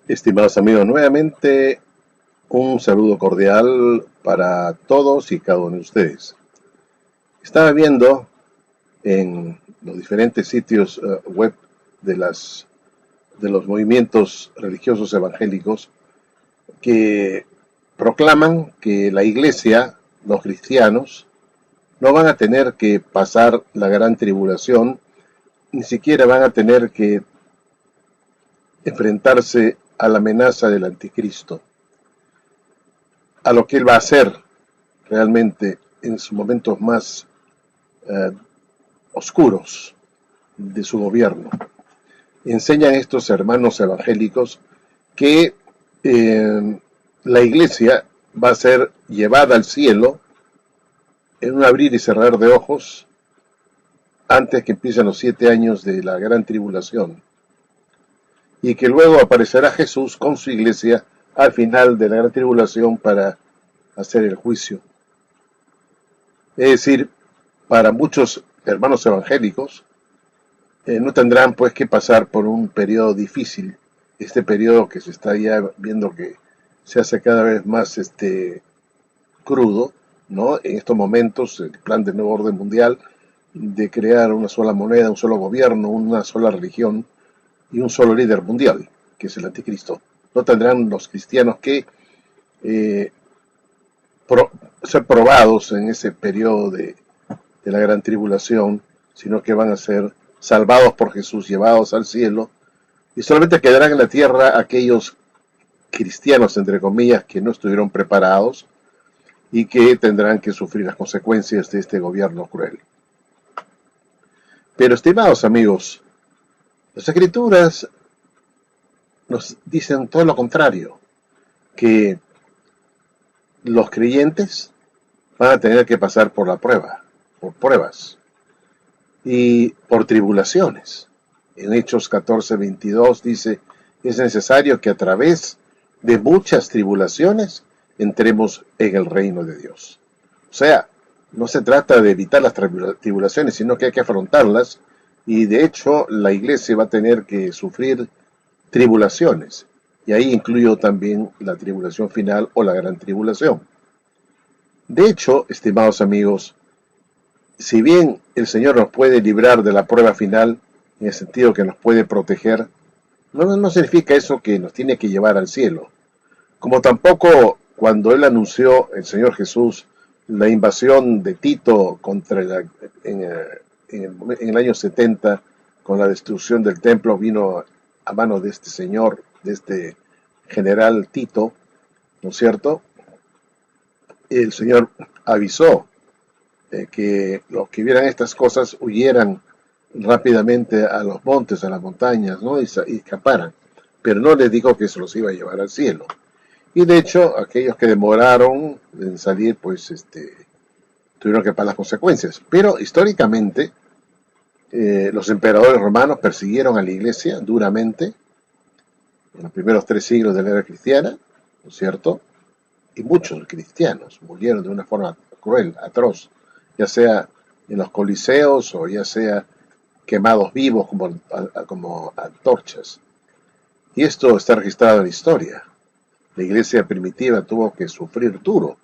Estimados amigos, nuevamente un saludo cordial para todos y cada uno de ustedes. Estaba viendo en los diferentes sitios web de, de los movimientos religiosos evangélicos que proclaman que la iglesia, los cristianos, no van a tener que pasar la gran tribulación, ni siquiera van a tener que enfrentarse a la amenaza del anticristo, a lo que él va a hacer realmente en sus momentos más eh, oscuros de su gobierno. Enseñan estos hermanos evangélicos que la iglesia va a ser llevada al cielo en un abrir y cerrar de ojos antes que empiecen los 7 años de la gran tribulación, y que luego aparecerá Jesús con su iglesia al final de la gran tribulación para hacer el juicio. Es decir, para muchos hermanos evangélicos no tendrán pues que pasar por un periodo difícil, este periodo que se está ya viendo que se hace cada vez más crudo, ¿no? En estos momentos el plan del nuevo orden mundial de crear una sola moneda, un solo gobierno, una sola religión y un solo líder mundial, que es el anticristo. No tendrán los cristianos que ser probados en ese periodo de la gran tribulación, sino que van a ser salvados por Jesús, llevados al cielo, y solamente quedarán en la tierra aquellos cristianos, entre comillas, que no estuvieron preparados y que tendrán que sufrir las consecuencias de este gobierno cruel. Pero, estimados amigos, las Escrituras nos dicen todo lo contrario, que los creyentes van a tener que pasar por la prueba, por pruebas y por tribulaciones. En Hechos 14:22 dice, es necesario que a través de muchas tribulaciones entremos en el reino de Dios. O sea, no se trata de evitar las tribulaciones, sino que hay que afrontarlas, y de hecho la iglesia va a tener que sufrir tribulaciones, y ahí incluyo también la tribulación final o la gran tribulación. De hecho, estimados amigos, si bien el Señor nos puede librar de la prueba final, en el sentido que nos puede proteger, no significa eso que nos tiene que llevar al cielo. Como tampoco cuando Él anunció, el Señor Jesús, la invasión de Tito contra en el año 70, con la destrucción del templo, vino a manos de este señor, de este general Tito, ¿no es cierto? El Señor avisó que los que vieran estas cosas huyeran rápidamente a los montes, a las montañas, ¿no? y escaparan, pero no les dijo que se los iba a llevar al cielo. Y de hecho, aquellos que demoraron en salir, pues tuvieron que pagar las consecuencias. Pero históricamente, los emperadores romanos persiguieron a la iglesia duramente en los primeros 3 siglos de la era cristiana, ¿no es cierto? Y muchos cristianos murieron de una forma cruel, atroz, ya sea en los coliseos o ya sea quemados vivos como antorchas. Y esto está registrado en la historia. La iglesia primitiva tuvo que sufrir duro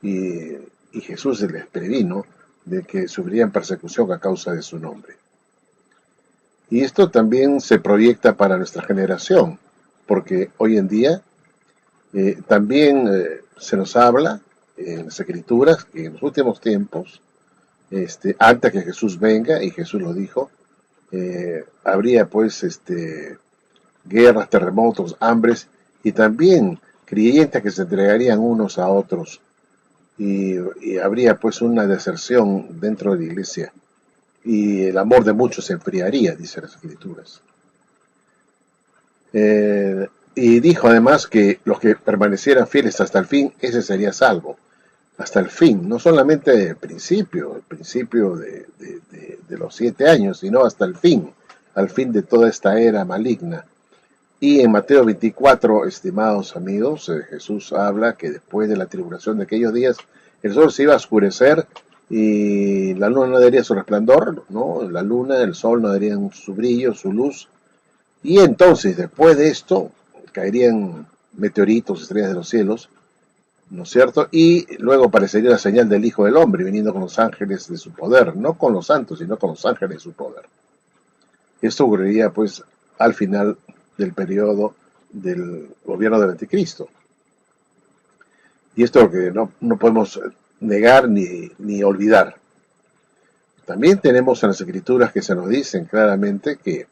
y Jesús se les previno de que sufrirían persecución a causa de su nombre. Y esto también se proyecta para nuestra generación, porque hoy en día también se nos habla en las Escrituras que en los últimos tiempos, antes que Jesús venga, y Jesús lo dijo, habría pues guerras, terremotos, hambres, y también creyentes que se entregarían unos a otros, y habría pues una deserción dentro de la iglesia, y el amor de muchos se enfriaría, dice las Escrituras. Y dijo además que los que permanecieran fieles hasta el fin, ese sería salvo. Hasta el fin, no solamente el principio de los 7 años, sino hasta el fin, al fin de toda esta era maligna. Y en Mateo 24, estimados amigos, Jesús habla que después de la tribulación de aquellos días, el sol se iba a oscurecer y la luna no daría su resplandor, ¿no? La luna, el sol no darían su brillo, su luz. Y entonces, después de esto, caerían meteoritos, estrellas de los cielos, ¿no es cierto? Y luego aparecería la señal del Hijo del Hombre viniendo con los ángeles de su poder, no con los santos, sino con los ángeles de su poder. Esto ocurriría pues al final del periodo del gobierno del anticristo. Y esto es lo que no podemos negar ni olvidar. También tenemos en las escrituras que se nos dicen claramente que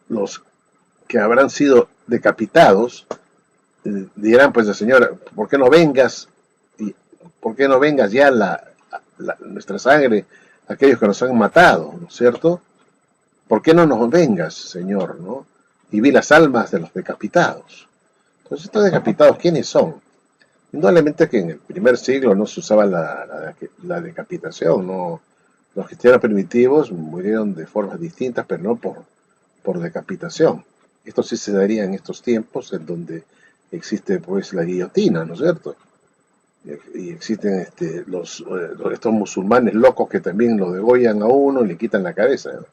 los que habrán sido decapitados dirán pues al Señor, ¿por qué no vengas? ¿Y por qué no vengas ya nuestra sangre, aquellos que nos han matado, ¿no es cierto? ¿Por qué no nos vengas, Señor? ¿No? Y vi las almas de los decapitados. Entonces, estos decapitados, ¿quiénes son? Indudablemente que en el primer siglo no se usaba la decapitación, ¿no? Los cristianos primitivos murieron de formas distintas, pero no por decapitación. Esto sí se daría en estos tiempos en donde existe pues la guillotina, ¿no es cierto? Y existen estos musulmanes locos que también lo degollan a uno y le quitan la cabeza, ¿no?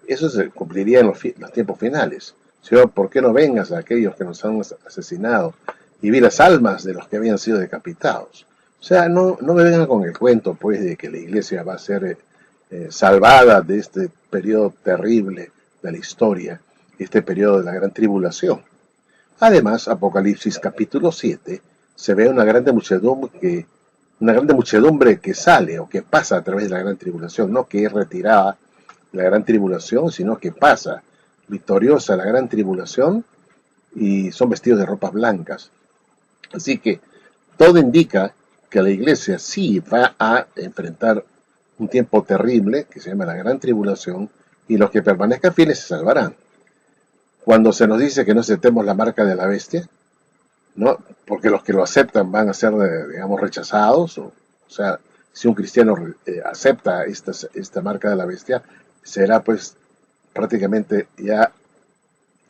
Eso se cumpliría en los tiempos finales. Señor, ¿por qué no vengas a aquellos que nos han asesinado? Y vi las almas de los que habían sido decapitados. O sea, no me vengan con el cuento, pues, de que la iglesia va a ser salvada de este periodo terrible de la historia, este periodo de la gran tribulación. Además, Apocalipsis capítulo 7, se ve una grande muchedumbre que sale o que pasa a través de la gran tribulación, no que es retirada la gran tribulación, sino que pasa victoriosa la gran tribulación y son vestidos de ropas blancas. Así que todo indica que la iglesia sí va a enfrentar un tiempo terrible que se llama la gran tribulación y los que permanezcan fieles se salvarán. Cuando se nos dice que no aceptemos la marca de la bestia, ¿no? Porque los que lo aceptan van a ser, digamos, rechazados, o sea, si un cristiano acepta esta marca de la bestia, será pues prácticamente ya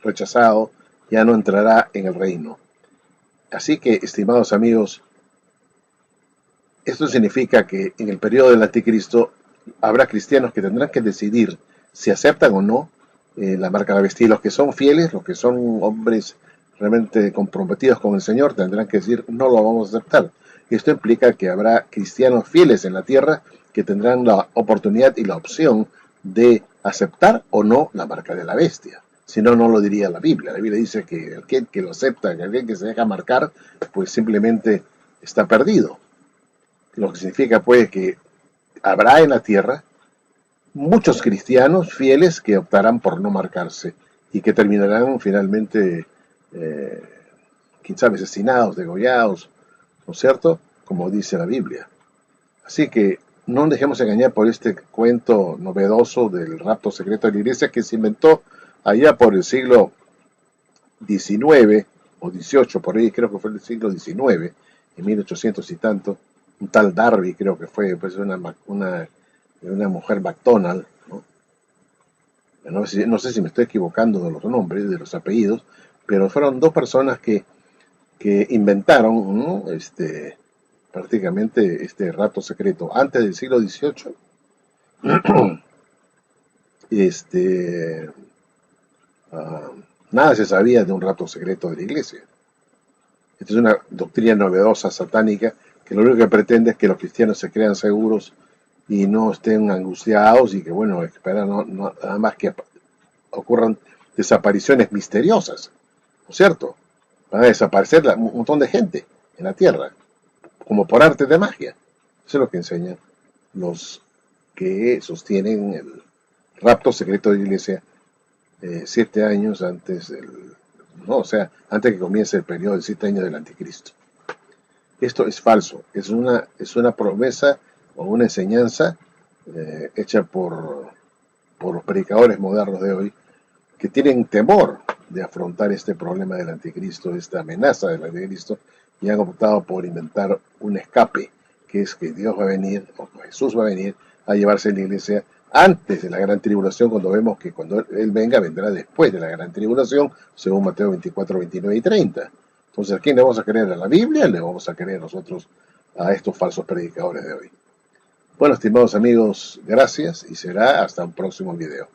rechazado, ya no entrará en el reino. Así que, estimados amigos, esto significa que en el periodo del anticristo habrá cristianos que tendrán que decidir si aceptan o no la marca de la bestia. Y los que son fieles, los que son hombres realmente comprometidos con el Señor, tendrán que decir, no lo vamos a aceptar. Esto implica que habrá cristianos fieles en la tierra que tendrán la oportunidad y la opción de aceptar o no la marca de la bestia. Si no, no lo diría la Biblia. La Biblia dice que aquel que lo acepta, aquel que se deja marcar, pues simplemente está perdido. Lo que significa pues que habrá en la tierra muchos cristianos fieles que optarán por no marcarse y que terminarán finalmente, quién sabe, asesinados, degollados, ¿no es cierto? Como dice la Biblia. Así que no nos dejemos engañar por este cuento novedoso del rapto secreto de la iglesia que se inventó allá por el siglo XIX o XVIII, por ahí creo que fue el siglo XIX, en 1800 y tanto. Un tal Darby creo que fue pues una mujer McDonald, ¿no? No sé si me estoy equivocando de los nombres, de los apellidos, pero fueron dos personas que inventaron, ¿no? Prácticamente este rapto secreto antes del siglo XVIII. Nada se sabía de un rapto secreto de la iglesia. Esta es una doctrina novedosa, satánica, que lo único que pretende es que los cristianos se crean seguros y no estén angustiados y que, bueno, esperan nada más que ocurran desapariciones misteriosas, ¿no es cierto? Van a desaparecer un montón de gente en la tierra, como por arte de magia. Eso es lo que enseñan los que sostienen el rapto secreto de la iglesia 7 años antes antes que comience el periodo de 7 años del anticristo. Esto es falso, es una promesa o una enseñanza hecha por los predicadores modernos de hoy que tienen temor de afrontar este problema del anticristo, esta amenaza del anticristo, y han optado por inventar un escape, que es que Dios va a venir, o Jesús va a venir a llevarse a la iglesia antes de la gran tribulación, cuando vemos que cuando Él venga, vendrá después de la gran tribulación, según Mateo 24, 29 y 30. Entonces, ¿a quién le vamos a creer? ¿A la Biblia? ¿Le vamos a creer nosotros a estos falsos predicadores de hoy? Bueno, estimados amigos, gracias y será hasta un próximo video.